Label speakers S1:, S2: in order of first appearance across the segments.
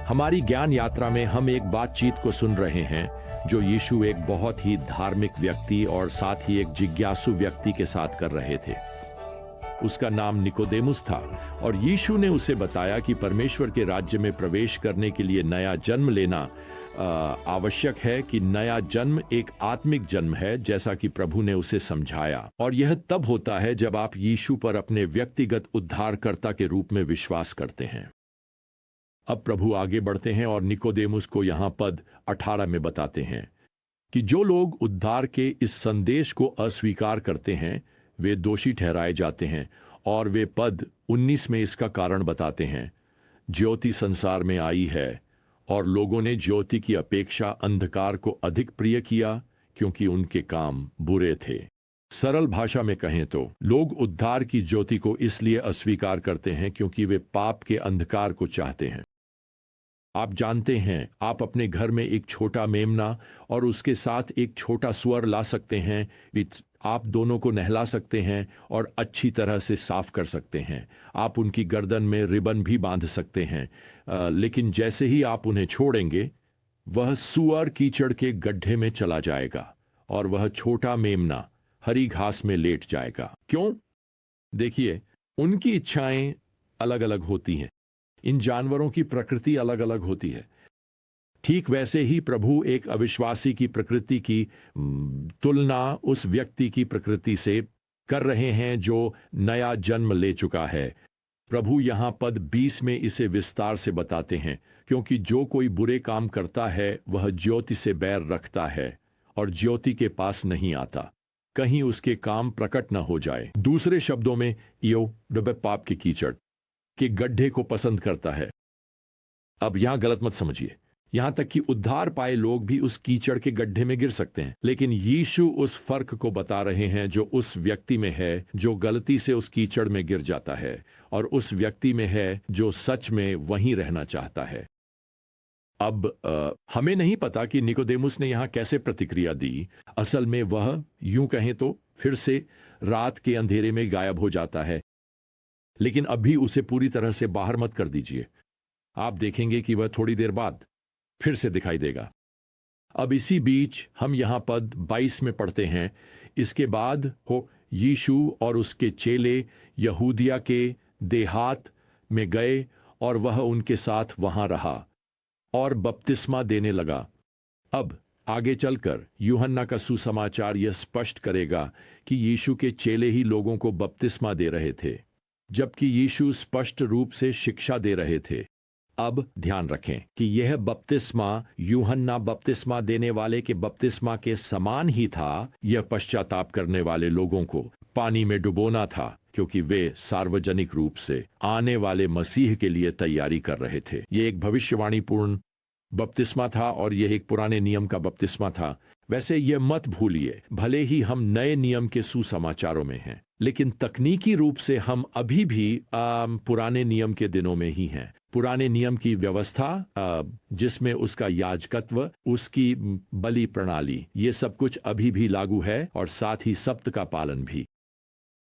S1: हमारी ज्ञान यात्रा में हम एक बातचीत को सुन रहे हैं जो यीशु एक बहुत ही धार्मिक व्यक्ति और साथ ही एक जिज्ञासु व्यक्ति के साथ कर रहे थे। उसका नाम निकोदेमुस था और यीशु ने उसे बताया कि परमेश्वर के राज्य में प्रवेश करने के लिए नया जन्म लेना आवश्यक है, कि नया जन्म एक आत्मिक जन्म है, जैसा कि प्रभु ने उसे समझाया। और यह तब होता है जब आप यीशु पर अपने व्यक्तिगत उद्धारकर्ता के रूप में विश्वास करते हैं। अब प्रभु आगे बढ़ते हैं और निकोदेमुस को यहां पद 18 में बताते हैं कि जो लोग उद्धार के इस संदेश को अस्वीकार करते हैं वे दोषी ठहराए जाते हैं। और वे पद 19 में इसका कारण बताते हैं, ज्योति संसार में आई है और लोगों ने ज्योति की अपेक्षा अंधकार को अधिक प्रिय किया क्योंकि उनके काम बुरे थे। सरल भाषा में कहें तो लोग उद्धार की ज्योति को इसलिए अस्वीकार करते हैं क्योंकि वे पाप के अंधकार को चाहते हैं। आप जानते हैं, आप अपने घर में एक छोटा मेमना और उसके साथ एक छोटा सुअर ला सकते हैं। आप दोनों को नहला सकते हैं और अच्छी तरह से साफ कर सकते हैं। आप उनकी गर्दन में रिबन भी बांध सकते हैं, लेकिन जैसे ही आप उन्हें छोड़ेंगे वह सुअर कीचड़ के गड्ढे में चला जाएगा और वह छोटा मेमना हरी घास में लेट जाएगा। क्यों? देखिए, उनकी इच्छाएं अलग अलग होती हैं। इन जानवरों की प्रकृति अलग अलग होती है। ठीक वैसे ही प्रभु एक अविश्वासी की प्रकृति की तुलना उस व्यक्ति की प्रकृति से कर रहे हैं जो नया जन्म ले चुका है। प्रभु यहां पद 20 में इसे विस्तार से बताते हैं, क्योंकि जो कोई बुरे काम करता है वह ज्योति से बैर रखता है और ज्योति के पास नहीं आता, कहीं उसके काम प्रकट न हो जाए। दूसरे शब्दों में यो पाप के कीचड़ के गड्ढे को पसंद करता है। अब यहां गलत मत समझिए, यहां तक कि उद्धार पाए लोग भी उस कीचड़ के गड्ढे में गिर सकते हैं, लेकिन यीशु उस फर्क को बता रहे हैं जो उस व्यक्ति में है जो गलती से उस कीचड़ में गिर जाता है और उस व्यक्ति में है जो सच में वहीं रहना चाहता है। अब हमें नहीं पता कि निकोदेमुस ने यहां कैसे प्रतिक्रिया दी। असल में वह, यूं कहें तो, फिर से रात के अंधेरे में गायब हो जाता है, लेकिन अभी उसे पूरी तरह से बाहर मत कर दीजिए। आप देखेंगे कि वह थोड़ी देर बाद फिर से दिखाई देगा। अब इसी बीच हम यहां पद 22 में पढ़ते हैं, इसके बाद हो यीशु और उसके चेले यहूदिया के देहात में गए और वह उनके साथ वहां रहा और बपतिस्मा देने लगा। अब आगे चलकर यूहन्ना का सुसमाचार यह स्पष्ट करेगा कि यीशु के चेले ही लोगों को बपतिस्मा दे रहे थे, जबकि यीशु स्पष्ट रूप से शिक्षा दे रहे थे। अब ध्यान रखें कि यह बपतिस्मा यूहन्ना बपतिस्मा देने वाले के बपतिस्मा के समान ही था। यह पश्चाताप करने वाले लोगों को पानी में डुबोना था, क्योंकि वे सार्वजनिक रूप से आने वाले मसीह के लिए तैयारी कर रहे थे। यह एक भविष्यवाणीपूर्ण बपतिस्मा था और यह एक पुराने नियम का बपतिस्मा था। वैसे यह मत भूलिए, भले ही हम नए नियम के सुसमाचारों में हैं, लेकिन तकनीकी रूप से हम अभी भी पुराने नियम के दिनों में ही हैं। पुराने नियम की व्यवस्था, जिसमें उसका याजकत्व, उसकी बलि प्रणाली, ये सब कुछ अभी भी लागू है और साथ ही सब्त का पालन भी।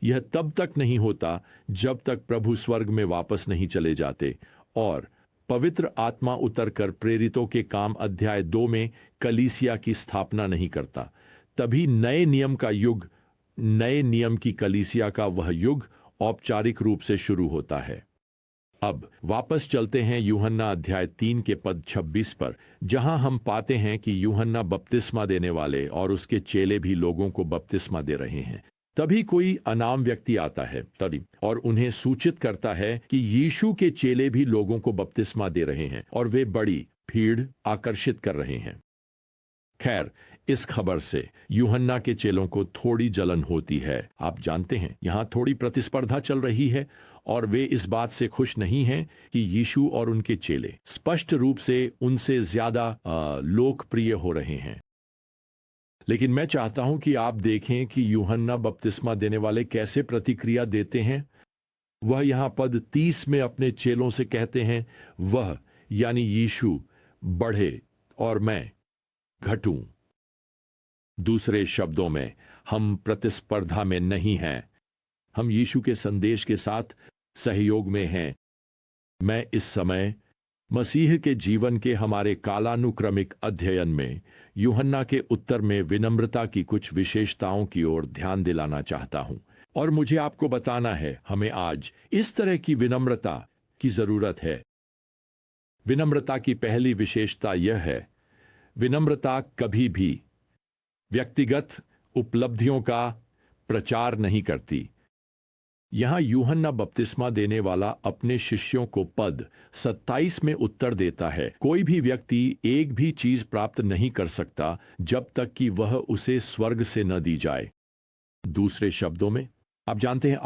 S1: यह तब तक नहीं होता जब तक प्रभु स्वर्ग में वापस नहीं चले जाते और पवित्र आत्मा उतरकर प्रेरितों के काम अध्याय 2 में कलीसिया की स्थापना नहीं करता। तभी नए नियम का युग, नए नियम की कलीसिया का वह युग औपचारिक रूप से शुरू होता है। अब वापस चलते हैं यूहन्ना अध्याय 3 के पद 26 पर, जहां हम पाते हैं कि यूहन्ना बपतिस्मा देने वाले और उसके चेले भी लोगों को बपतिस्मा दे रहे हैं। तभी कोई अनाम व्यक्ति आता है और उन्हें सूचित करता है कि यीशु के चेले भी लोगों को बपतिस्मा दे रहे हैं और वे बड़ी भीड़ आकर्षित कर रहे हैं। खैर, इस खबर से यूहन्ना के चेलों को थोड़ी जलन होती है। आप जानते हैं, यहां थोड़ी प्रतिस्पर्धा चल रही है और वे इस बात से खुश नहीं हैं कि यीशु और उनके चेले स्पष्ट रूप से उनसे ज्यादा लोकप्रिय हो रहे हैं। लेकिन मैं चाहता हूं कि आप देखें कि यूहन्ना बपतिस्मा देने वाले कैसे प्रतिक्रिया देते हैं। वह यहां पद 30 में अपने चेलों से कहते हैं, वह यानी यीशु बढ़े और मैं घटूं। दूसरे शब्दों में, हम प्रतिस्पर्धा में नहीं हैं, हम यीशु के संदेश के साथ सहयोग में हैं। मैं इस समय मसीह के जीवन के हमारे कालानुक्रमिक अध्ययन में यूहन्ना के उत्तर में विनम्रता की कुछ विशेषताओं की ओर ध्यान दिलाना चाहता हूं, और मुझे आपको बताना है हमें आज इस तरह की विनम्रता की जरूरत है। विनम्रता की पहली विशेषता यह है, विनम्रता कभी भी व्यक्तिगत उपलब्धियों का प्रचार नहीं करती। यहां यूहन्ना बपतिस्मा देने वाला अपने शिष्यों को पद 27 में उत्तर देता है, कोई भी व्यक्ति एक भी चीज प्राप्त नहीं कर सकता जब तक कि वह उसे स्वर्ग से न दी जाए। दूसरे शब्दों में, आप जानते हैं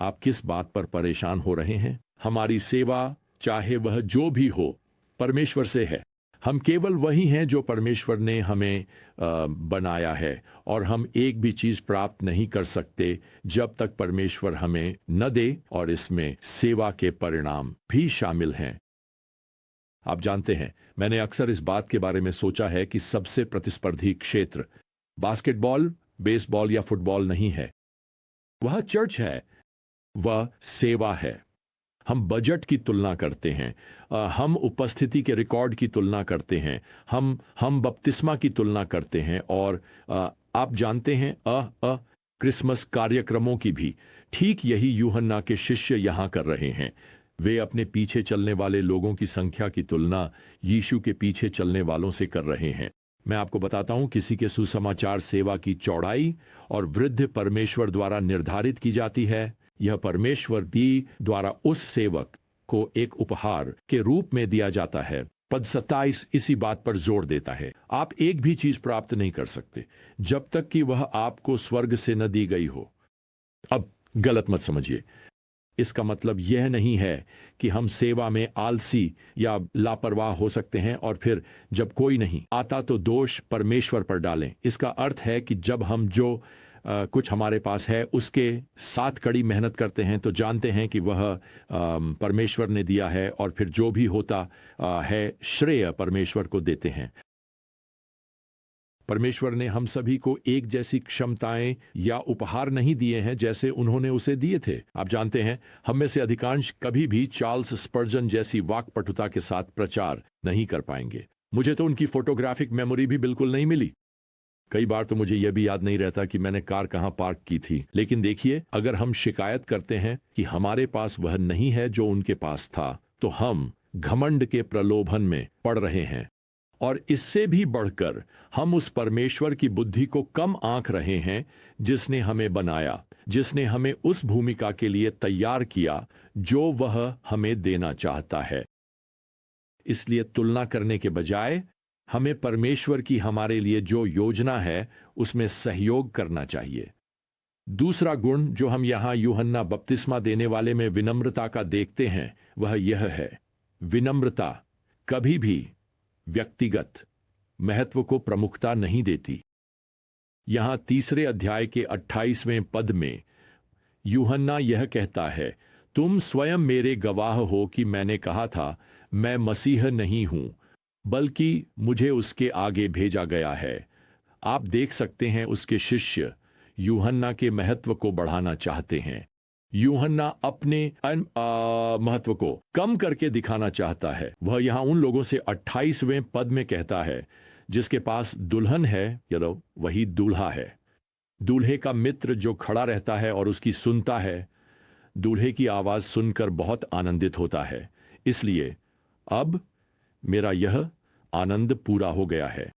S1: आप किस बात पर परेशान हो रहे हैं? हमारी सेवा, चाहे वह जो भी हो, परमेश्वर से है। हम केवल वही हैं जो परमेश्वर ने हमें बनाया है, और हम एक भी चीज प्राप्त नहीं कर सकते जब तक परमेश्वर हमें न दे, और इसमें सेवा के परिणाम भी शामिल हैं। आप जानते हैं, मैंने अक्सर इस बात के बारे में सोचा है कि सबसे प्रतिस्पर्धी क्षेत्र बास्केटबॉल, बेसबॉल या फुटबॉल नहीं है, वह चर्च है, वह सेवा है। हम बजट की तुलना करते हैं, हम उपस्थिति के रिकॉर्ड की तुलना करते हैं, हम बपतिस्मा की तुलना करते हैं, और आप जानते हैं क्रिसमस कार्यक्रमों की भी। ठीक यही यूहन्ना के शिष्य यहां कर रहे हैं। वे अपने पीछे चलने वाले लोगों की संख्या की तुलना यीशु के पीछे चलने वालों से कर रहे हैं। मैं आपको बताता हूं, किसी के सुसमाचार सेवा की चौड़ाई और वृद्धि परमेश्वर द्वारा निर्धारित की जाती है। यह परमेश्वर भी द्वारा उस सेवक को एक उपहार के रूप में दिया जाता है। पद 27 इसी बात पर जोर देता है, आप एक भी चीज प्राप्त नहीं कर सकते जब तक कि वह आपको स्वर्ग से न दी गई हो। अब गलत मत समझिए, इसका मतलब यह नहीं है कि हम सेवा में आलसी या लापरवाह हो सकते हैं और फिर जब कोई नहीं आता तो दोष परमेश्वर पर डालें। इसका अर्थ है कि जब हम जो कुछ हमारे पास है उसके साथ कड़ी मेहनत करते हैं तो जानते हैं कि वह परमेश्वर ने दिया है, और फिर जो भी होता है श्रेय परमेश्वर को देते हैं। परमेश्वर ने हम सभी को एक जैसी क्षमताएं या उपहार नहीं दिए हैं जैसे उन्होंने उसे दिए थे। आप जानते हैं, हम में से अधिकांश कभी भी चार्ल्स स्पर्जन जैसी वाक्पटुता के साथ प्रचार नहीं कर पाएंगे। मुझे तो उनकी फोटोग्राफिक मेमोरी भी बिल्कुल नहीं मिली। कई बार तो मुझे यह भी याद नहीं रहता कि मैंने कार कहां पार्क की थी। लेकिन देखिए, अगर हम शिकायत करते हैं कि हमारे पास वह नहीं है जो उनके पास था, तो हम घमंड के प्रलोभन में पड़ रहे हैं, और इससे भी बढ़कर हम उस परमेश्वर की बुद्धि को कम आंक रहे हैं जिसने हमें बनाया, जिसने हमें उस भूमिका के लिए तैयार किया जो वह हमें देना चाहता है। इसलिए तुलना करने के बजाय हमें परमेश्वर की हमारे लिए जो योजना है उसमें सहयोग करना चाहिए। दूसरा गुण जो हम यहां यूहन्ना बपतिस्मा देने वाले में विनम्रता का देखते हैं वह यह है, विनम्रता कभी भी व्यक्तिगत महत्व को प्रमुखता नहीं देती। यहां तीसरे अध्याय के 28वें पद में यूहन्ना यह कहता है, तुम स्वयं मेरे गवाह हो कि मैंने कहा था मैं मसीह नहीं हूं बल्कि मुझे उसके आगे भेजा गया है। आप देख सकते हैं उसके शिष्य यूहन्ना के महत्व को बढ़ाना चाहते हैं। यूहन्ना अपने महत्व को कम करके दिखाना चाहता है। वह यहां उन लोगों से 28वें पद में कहता है, जिसके पास दुल्हन है, वही दूल्हा है। दूल्हे का मित्र जो खड़ा रहता है और उसकी सुनता है, दूल्हे की आवाज सुनकर बहुत आनंदित होता है। इसलिए अब मेरा यह आनंद पूरा हो गया है।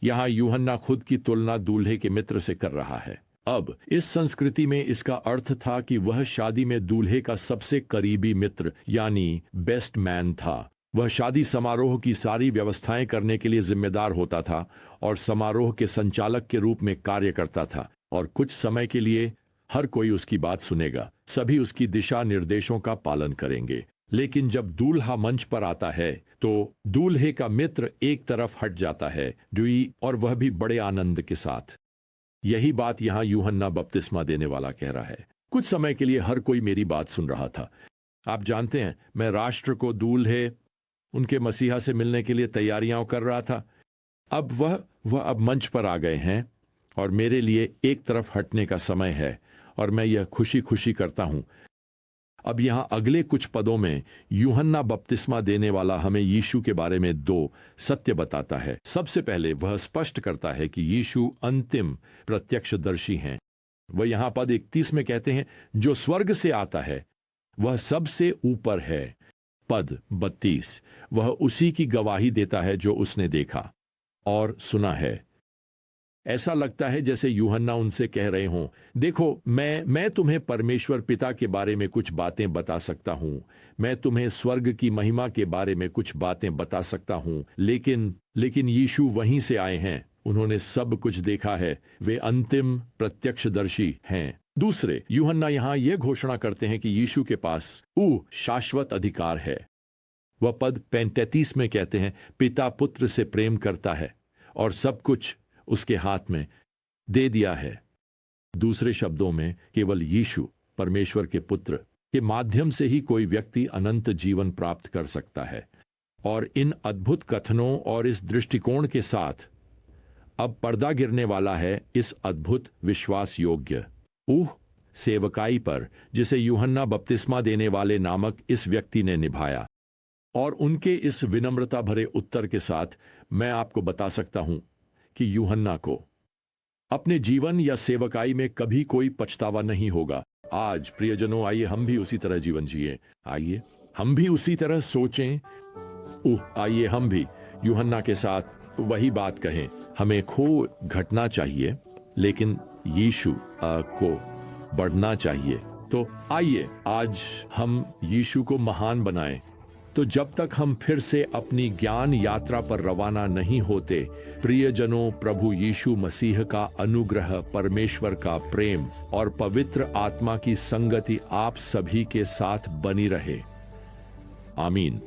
S1: यहां यूहन्ना खुद की तुलना दूल्हे के मित्र से कर रहा है। अब इस संस्कृति में इसका अर्थ था कि वह शादी में दूल्हे का सबसे करीबी मित्र यानी बेस्ट मैन था। वह शादी समारोह की सारी व्यवस्थाएं करने के लिए जिम्मेदार होता था और समारोह के संचालक के रूप में कार्य करता था, और कुछ समय के लिए हर कोई उसकी बात सुनेगा, सभी उसकी दिशा निर्देशों का पालन करेंगे। लेकिन जब दूल्हा मंच पर आता है तो दूल्हे का मित्र एक तरफ हट जाता है, और वह भी बड़े आनंद के साथ। यही बात यहां यूहन्ना बपतिस्मा देने वाला कह रहा है। कुछ समय के लिए हर कोई मेरी बात सुन रहा था। आप जानते हैं, मैं राष्ट्र को दूल्हे उनके मसीहा से मिलने के लिए तैयारियां कर रहा था। अब वह अब मंच पर आ गए हैं और मेरे लिए एक तरफ हटने का समय है, और मैं यह खुशी खुशी करता हूं। अब यहाँ अगले कुछ पदों में यूहन्ना बपतिस्मा देने वाला हमें यीशु के बारे में दो सत्य बताता है। सबसे पहले वह स्पष्ट करता है कि यीशु अंतिम प्रत्यक्षदर्शी हैं। वह यहाँ पद 31 में कहते हैं, जो स्वर्ग से आता है वह सबसे ऊपर है। पद 32, वह उसी की गवाही देता है जो उसने देखा और सुना है। ऐसा लगता है जैसे यूहन्ना उनसे कह रहे हों, देखो मैं तुम्हें परमेश्वर पिता के बारे में कुछ बातें बता सकता हूं, मैं तुम्हें स्वर्ग की महिमा के बारे में कुछ बातें बता सकता हूं, लेकिन यीशु वहीं से आए हैं, उन्होंने सब कुछ देखा है, वे अंतिम प्रत्यक्षदर्शी हैं। दूसरे, यूहन्ना यहां यह घोषणा करते हैं कि यीशु के पास शाश्वत अधिकार है। वह पद 35 में कहते हैं, पिता पुत्र से प्रेम करता है और सब कुछ उसके हाथ में दे दिया है। दूसरे शब्दों में, केवल यीशु परमेश्वर के पुत्र के माध्यम से ही कोई व्यक्ति अनंत जीवन प्राप्त कर सकता है। और इन अद्भुत कथनों और इस दृष्टिकोण के साथ अब पर्दा गिरने वाला है इस अद्भुत विश्वास योग्य सेवकाई पर जिसे यूहन्ना बपतिस्मा देने वाले नामक इस व्यक्ति ने निभाया। और उनके इस विनम्रता भरे उत्तर के साथ मैं आपको बता सकता हूं कि यूहन्ना को अपने जीवन या सेवकाई में कभी कोई पछतावा नहीं होगा। आज प्रियजनों, आइए हम भी उसी तरह जीवन जिए, आइए हम भी उसी तरह सोचें, आइए हम भी यूहन्ना के साथ वही बात कहें। हमें खो घटना चाहिए, लेकिन यीशु को बढ़ना चाहिए। तो आइए आज हम यीशु को महान बनाएं। तो जब तक हम फिर से अपनी ज्ञान यात्रा पर रवाना नहीं होते, प्रियजनों, प्रभु यीशु मसीह का अनुग्रह, परमेश्वर का प्रेम और पवित्र आत्मा की संगति आप सभी के साथ बनी रहे। आमीन।